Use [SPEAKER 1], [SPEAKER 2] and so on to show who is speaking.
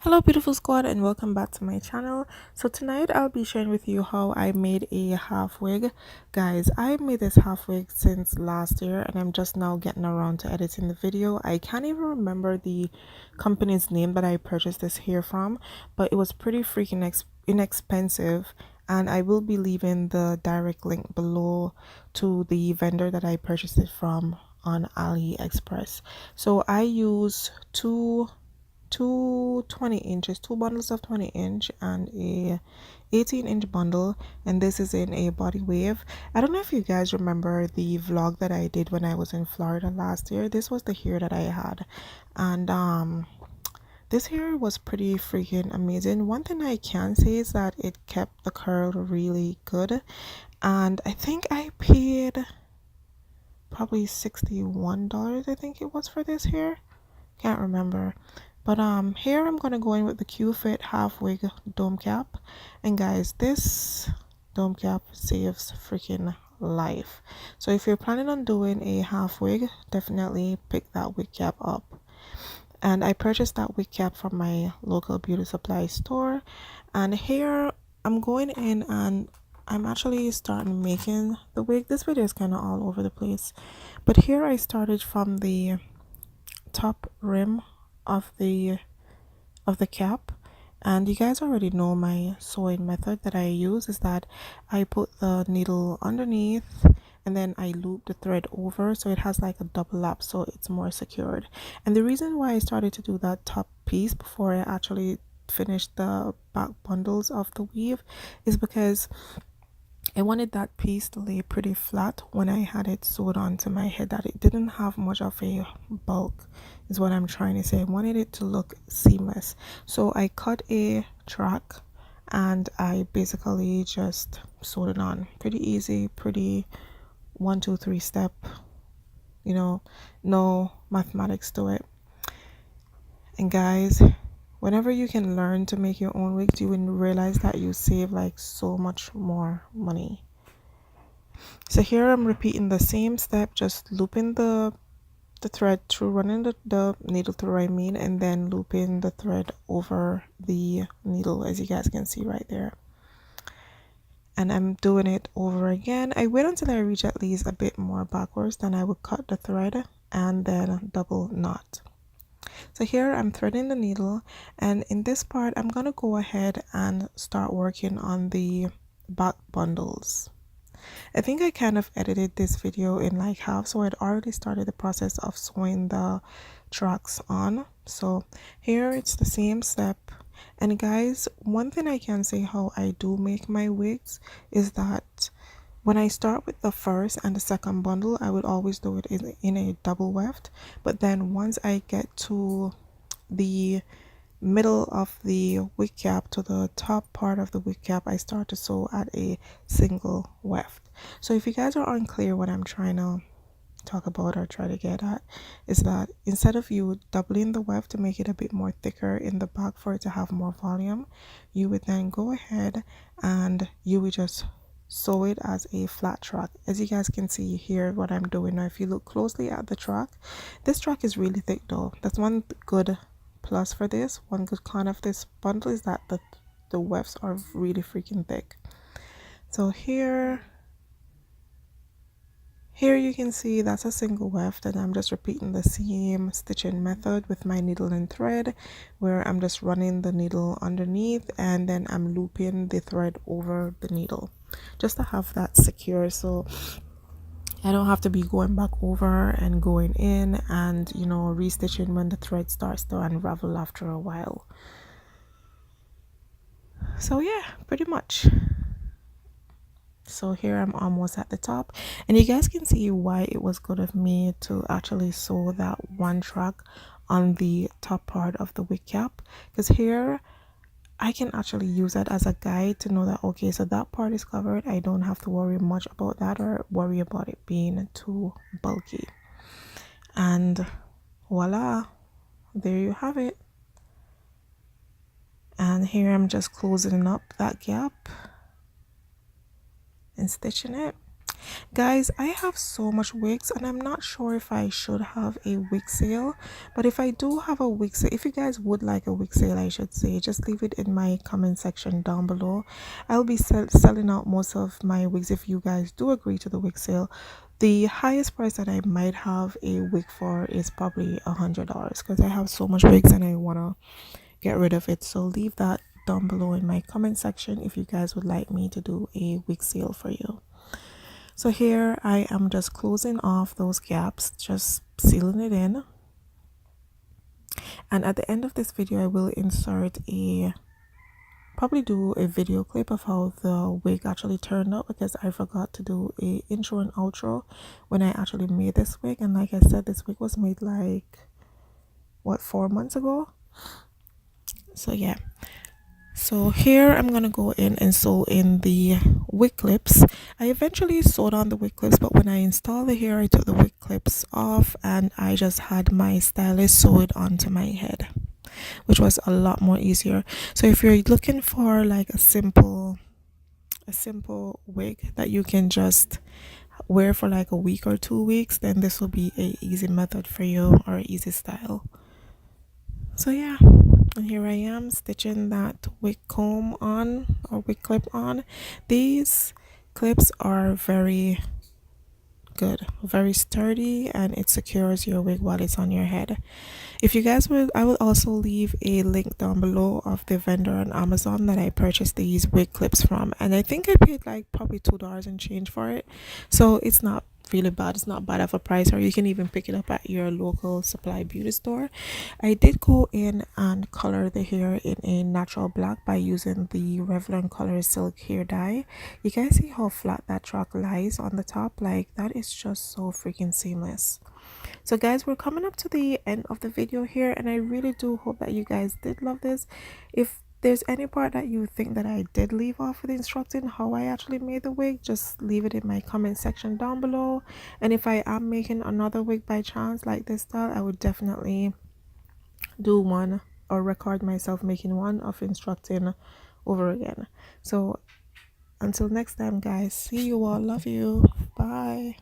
[SPEAKER 1] Hello beautiful squad and welcome back to my channel. So tonight I'll be sharing with you how I made a half wig. Guys, I made this half wig since last year and I'm just now getting around to editing the video. I can't even remember the company's name that I purchased this hair from, but it was pretty freaking inexpensive, and I will be leaving the direct link below to the vendor that I purchased it from on AliExpress. So I use two 20 inches, two bundles of 20-inch and a 18-inch bundle, and this is in a body wave. I don't know if you guys remember the vlog that I did when I was in Florida last year. This was the hair that I had, and this hair was pretty freaking amazing. One thing I can say is that it kept the curl really good, and I think I paid probably $61, I think it was, for this hair. Can't remember. But here I'm gonna go in with the Q-Fit half wig dome cap, and guys, this dome cap saves freaking life. So if you're planning on doing a half wig, definitely pick that wig cap up. And I purchased that wig cap from my local beauty supply store, and here I'm going in and I'm actually starting making the wig. This video is kind of all over the place, but here I started from the top rim of the cap, and you guys already know my sewing method that I use is that I put the needle underneath and then I loop the thread over so it has like a double lap, so it's more secured. And the reason why I started to do that top piece before I actually finished the back bundles of the weave is because I wanted that piece to lay pretty flat when I had it sewed onto my head, that it didn't have much of a bulk, is what I'm trying to say. I wanted it to look seamless. So I cut a track and I basically just sewed it on. Pretty easy, pretty 1, 2, 3 step, you know, no mathematics to it. And guys, whenever you can learn to make your own wigs, you will realize that you save like so much more money. So here I'm repeating the same step, just looping the thread through, running the needle through, I mean, and then looping the thread over the needle, as you guys can see right there. And I'm doing it over again. I wait until I reach at least a bit more backwards, then I would cut the thread and then double knot. So here I'm threading the needle, and in this part I'm gonna go ahead and start working on the back bundles. I think I kind of edited this video in like half, so I'd already started the process of sewing the tracks on. So here it's the same step. And guys, one thing I can say how I do make my wigs is that when I start with the first and the second bundle, I would always do it in a double weft. But then once I get to the middle of the wig cap, to the top part of the wig cap, I start to sew at a single weft. So if you guys are unclear what I'm trying to talk about or try to get at, is that instead of you doubling the weft to make it a bit more thicker in the back for it to have more volume, you would then go ahead and you would just sew it as a flat track. As you guys can see here what I'm doing now, if you look closely at the track, this track is really thick though. That's one good plus for this. One good con of this bundle is that the wefts are really freaking thick. So here you can see that's a single weft, and I'm just repeating the same stitching method with my needle and thread, where I'm just running the needle underneath and then I'm looping the thread over the needle just to have that secure, so I don't have to be going back over and going in and, you know, restitching when the thread starts to unravel after a while. So yeah, pretty much. So here I'm almost at the top, and you guys can see why it was good of me to actually sew that one track on the top part of the wig cap, because here I can actually use that as a guide to know that, okay, so that part is covered. I don't have to worry much about that or worry about it being too bulky. And voila, there you have it. And here I'm just closing up that gap and stitching it. Guys, I have so much wigs and I'm not sure if I should have a wig sale, but if I do have a wig sale, if you guys would like a wig sale, I should say, just leave it in my comment section down below. I'll be selling out most of my wigs if you guys do agree to the wig sale. The highest price that I might have a wig for is probably $100 because I have so much wigs and I want to get rid of it. So leave that down below in my comment section if you guys would like me to do a wig sale for you. So here I am just closing off those gaps, just sealing it in. And at the end of this video, I will insert probably do a video clip of how the wig actually turned out, because I forgot to do a intro and outro when I actually made this wig. And like I said, this wig was made like, what, 4 months ago? So yeah. So here I'm gonna go in and sew in the wig clips. I eventually sewed on the wig clips, but when I installed the hair, I took the wig clips off and I just had my stylist sew it onto my head, which was a lot more easier. So if you're looking for like a simple wig that you can just wear for like a week or 2 weeks, then this will be a easy method for you, or an easy style. So yeah, and here I am stitching that wig comb on, or wig clip on. These clips are very good, very sturdy, and it secures your wig while it's on your head. If you guys would, I will also leave a link down below of the vendor on Amazon that I purchased these wig clips from, and I think I paid like probably $2 and change for it, so it's not really bad. It's not bad of a price, or you can even pick it up at your local supply beauty store. I did go in and color the hair in a natural black by using the Revlon Color Silk hair dye. You guys see how flat that track lies on the top? Like, that is just so freaking seamless. So guys, we're coming up to the end of the video here, and I really do hope that you guys did love this. If there's any part that you think that I did leave off with instructing how I actually made the wig, just leave it in my comment section down below. And if I am making another wig by chance like this style, I would definitely do one or record myself making one of instructing over again. So until next time guys, see you all, love you, bye.